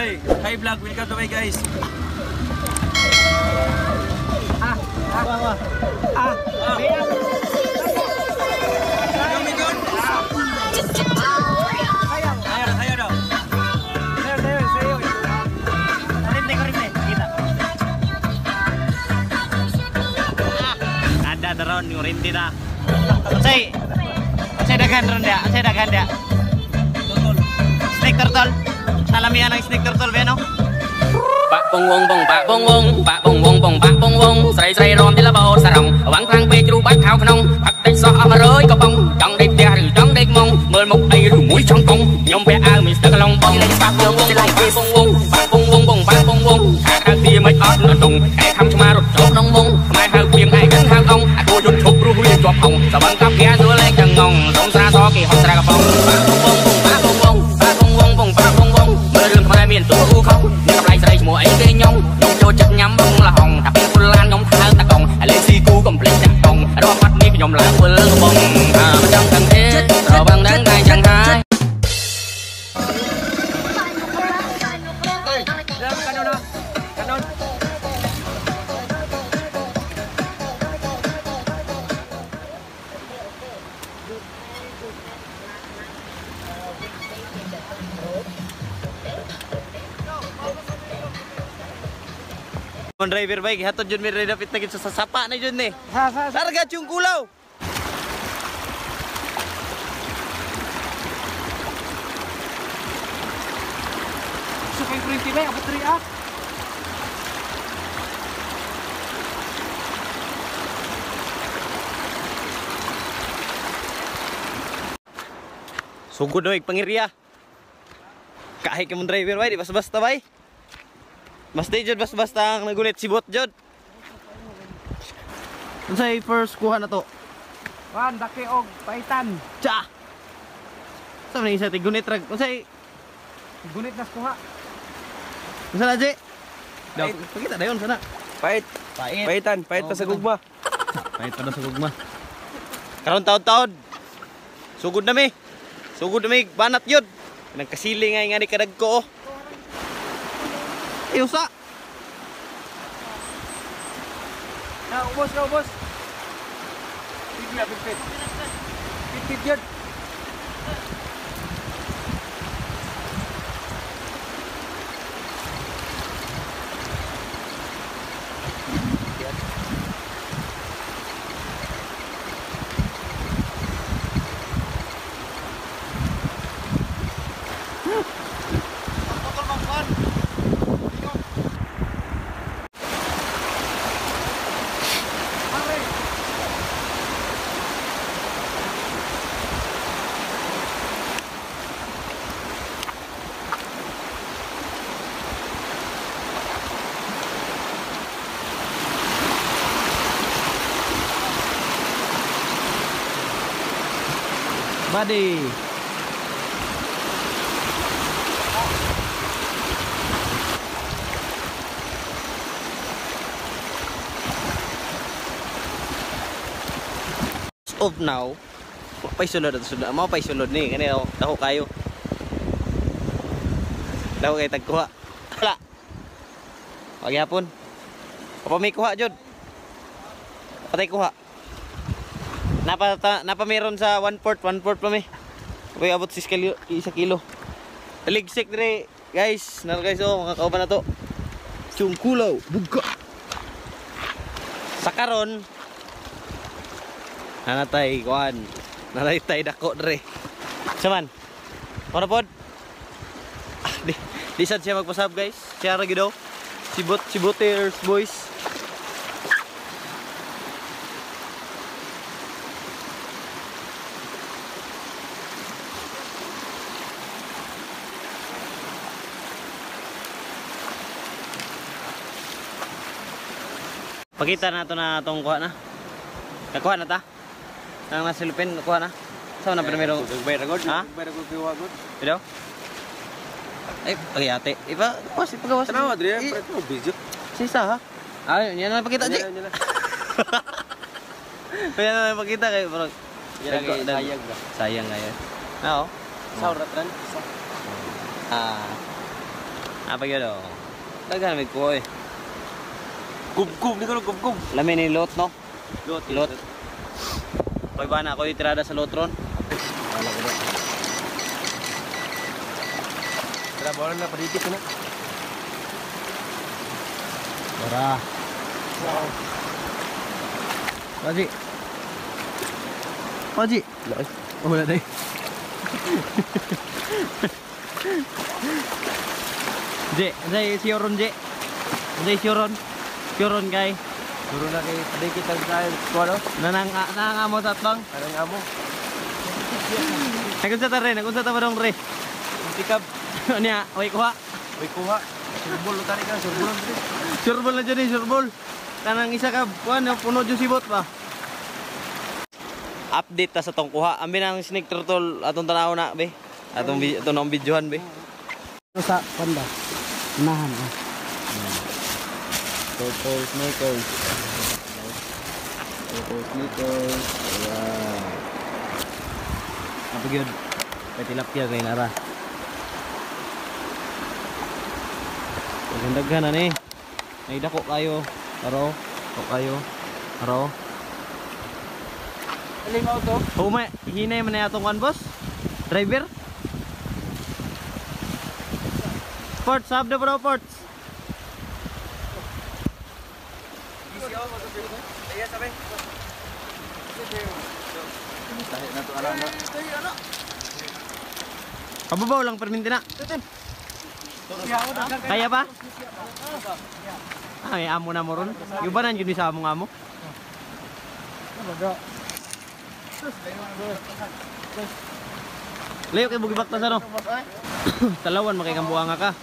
Hi! Hi vlog! Welcome to my guys! Ayaw daw! Ada daron yung rinti na. Say daghan ron dia. Say daghan dia. Snake turtle. Salamihan ng snake turtle ba no? Pak bong bong bong, pak bong bong, pak bong bong bong, pak bong bong. Sray sray rom đi là bò sa rồng. Vắng khang bê chu bát thao khăn. Bắt tay so mà rơi có bông. Trong đêm tia rừ trong đêm mông. Mơ một ai rù mũi trong công. Nhom bê ao mình sẽ long bông. Pak bong bong bong, pak bong bong, pak bong bong bong, pak bong bong. Khang khang tia mấy ót nó trùng. Cái thăm cho ma rụt chốt nông bông. Mai hao quyền ai gắn hao ông. Cô rụt chụp ru hui chọp hồng. Sa băng cắp ghé giữa lên chân ngồng. Rong xa so kỳ hot ra gặp bông. Pak bong bong bong, pak bong bong, pak bong bong bong, pak bong bong. Mơ rừng mai miền tu u không. Gặp lại sray mùa ấy cây nhông. Nhông cho chất nhắm bông là hồng. Thập phun lan nhông thang ta còng. Lên si cu complete đặt còng. Đo mắt mi nhom lá quên lơ bông. Bên trong thằng thế. Rồi bằng đáng gai chẳng hai. Mon driver bike hatod jud mi dapit na gid sa sapa na jud ni. Sarga yung kulaw. So kay printi ba? Abot rin ah! Sugod oy pangirya. Kahit ka mon driver bay, di basta-basta bay. Mas di jud basta-basta ang nagunit sibot jud. Unsay first kuha na to? Wan, daki og paitan! Cha. Sa man isa ti gunit rag. Unsay Gunit nas kuha! unsa na di? Daw pakita dayon sana. Pait! Pait. Paitan! Pait pa sa gugma! Pait pa na sa gugma. Karon taon-taon. Sugod na mi. Sugod na mi banat jud. Nagkasili nga ni kadagko oh. Usa. Ubos na ubos! Pigla, pigpit! Pigpit yun! Buddy. Off now. Paisulod at sulod. Mau paisulod ni kani daw kayo. Daw kay tagkuha. Wala. Pagyapon. Apa may kuha jud? Patay kuha. Napa meron sa 1/4 pa mi. Okay, abot 1 kilo. Taligsik dire, guys. Naro guys oh, mga kauban na to. Yung kulaw, buga. Sa karon nanatay kuan. Nanatay dako dire. Saman. Ora pod. Di sad siya magpasab guys. Siya ra gid daw. Siboters boys. Pakita na ito na itong kuha na. Nakuha na ta? Nang nasilupin, nakuha na? Saan na primero? Nagbayar agad? Ha? Nagbayar agad kiwa agad? Ito? Ay, pag-iate. Iba, pas, ipagawas. Tanawa, Adrian. Pwede mo video. Sisa ha? Ah, yan na pakita, Jay. Yan na. Yan na pakita kayo. Sayang ba? Sayang nga yan. Oo. Saurat ran. Ah. Apa yun o? Dagan may ko eh. Kub-kub, di ko kub-kub. Lamin ni lot no? Lot. Lot. Koy ba na ako itirada sa lotron? Wala ko na. Tara, bola na, paditik ko na. Tara. Paji. Paji. Oh, wala dai. Je, dai sioron je. Dai sioron. Sioron kay. Duro na kay paditik ang tayo. Kuha Nanang amo tatlong. Anong amo? Nagunsa ta re, nagunsa ta barong re. Tikab. Anya, oy kuha. Uy, kuha. Surbol lo tari ka, surbol. Surbol na dyan surbol. Kanang isa ka, kuha, puno dyan sibot pa. Update ta sa tong kuha. Ambi ng snake turtle atong tanaw na, be. Atong ang videohan, be. Sa panda. Unahan ah. Turtle snakers. Turtle snakers. Wow. Apa gyud? Kay tilapia kay nara. Gandaghan na ni. May dako kayo. Aro. Dako kayo. Aro. Aling auto. Humay, hinay man na atong kan boss. Driver. Ports, sab na bro, ports. Kababaw lang perminti na. Kaya pa? Ay, amo na mo ron. Yung ba nandiyon sa among amo? Layo kay bugibak ta sa no. Talawan makikambuanga ka.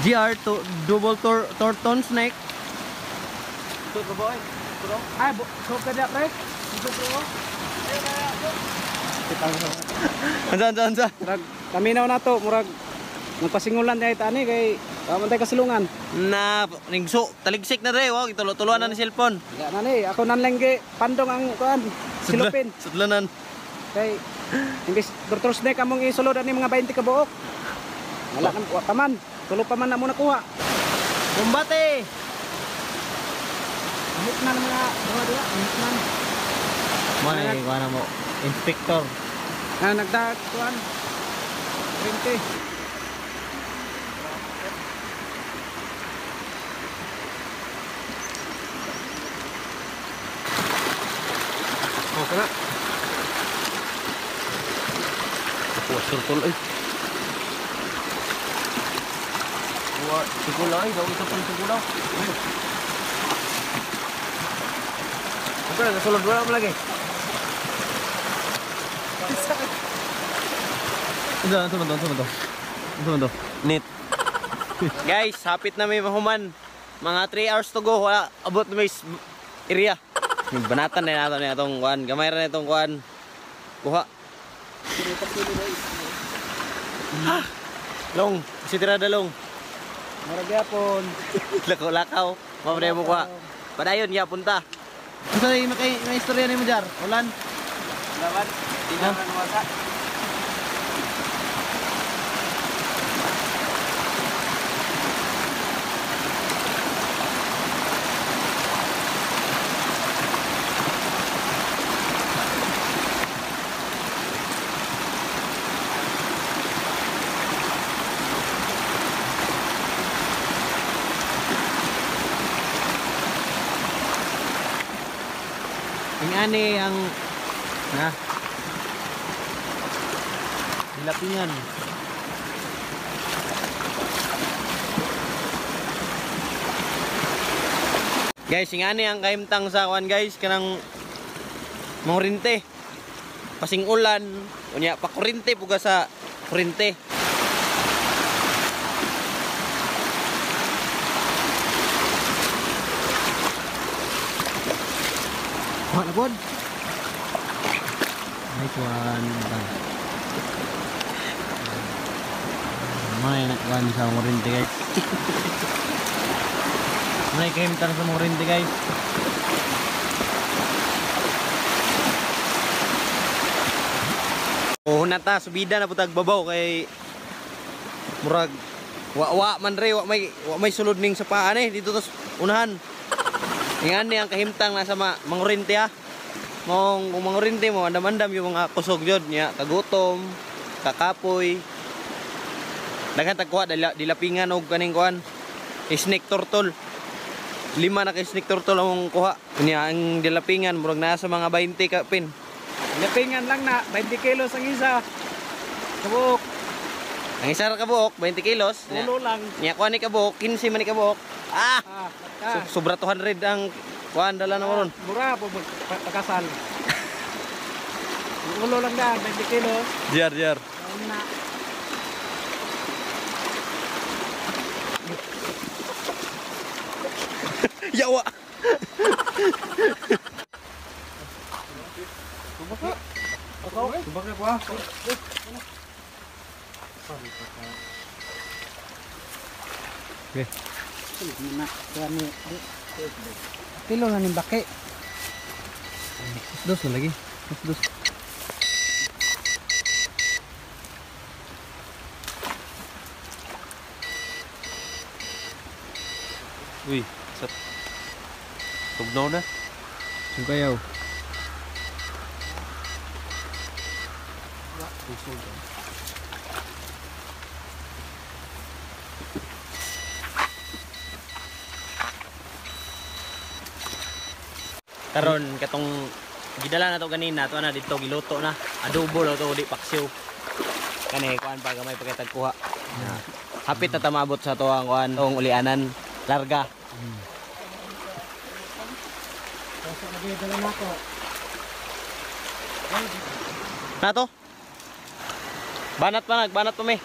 GR to double torton snake. Tut ba boy? Ay, so kada pre. Ansa. Murag kaminaw na to, murag nagpasingulan tayo tani kay kamantay kasilungan. Na ningso taligsik na re, wag tulo-tuluan na ni cellphone. Wala na ni, ako nanlengge pandong ang kuan. Silupin. Sudlanan. Kay imbis turtle snake among isulod ani mga 20 ka buok. Wala nang kuha pa man. Tulo pa man na mo nakuha. Kumbate. Amit na mga duha. Amit man. Mana ni kuana mo? Inspector. Ah, nagdag kuan. 20. Oh, kana. Ako turtle eh. Kuha, siguro ay, daw ito pang siguro. Ako na, nasulod wala mo lagi. Ano Nit. Guys, hapit na may mahuman. Mga 3 hours to go. Wala, abot na may area. Yung banatan na nato na itong kuhan. Gamay rin itong kuhan. Kuha. Long. Si tirada long. Murag yapon. Lakaw-lakaw. Mapaday mo kuha. Padayon, ya, punta. Gusto na may istorya ni mo jar? Ulan? Lawan, tingnan na nawasa. Ang ani ang dilapingan. Guys, ang ani ang kaimtang sa kuan guys kanang mangurinte. Pasing ulan, unya pa kurinte puga sa kurinte. What a good. Nice one. May nakwan sa murinte guys. May kaimtan sa murinte guys. Oh nata subida na putag babaw kay murag wa man re wa may sulod ning sa paan dito tos unahan. Ingan ni ang kahimtang nasa mangurinti ha. Kung mangurinti mo andam-andam yung mga kusog jud niya kagutom, kakapoy. Daghan tagkuha dilapingan og kaning kuan. Snake turtle. 5 na kay snake turtle ang kuha. Niya ang dilapingan murag nasa mga 20 ka pin. Lapingan lang na 20 kilos ang isa. Kabuk. Ang isa ra ka buok 20 kilos. Ulo lang. Niya kuha ni ka buok 15 man ni ka buok. Sobra 200 ang kuan dala na moron. Mura po pagkasal. Ulo lang na 20 kilos. Jar. Ayun na. Yawa. Subak ko ah. Okay. Na, kami. Pilo na ning baki. Dos na lagi. Dos. Uy, sat. Tugnaw na. Sugayaw. Karon katong gidala na to ganina to na dito giluto na adobo na to di paksiw kani kuan pa gamay pagkatagkuha hapit na tamabot sa to ang kuan tong ulianan larga na to banat pa mi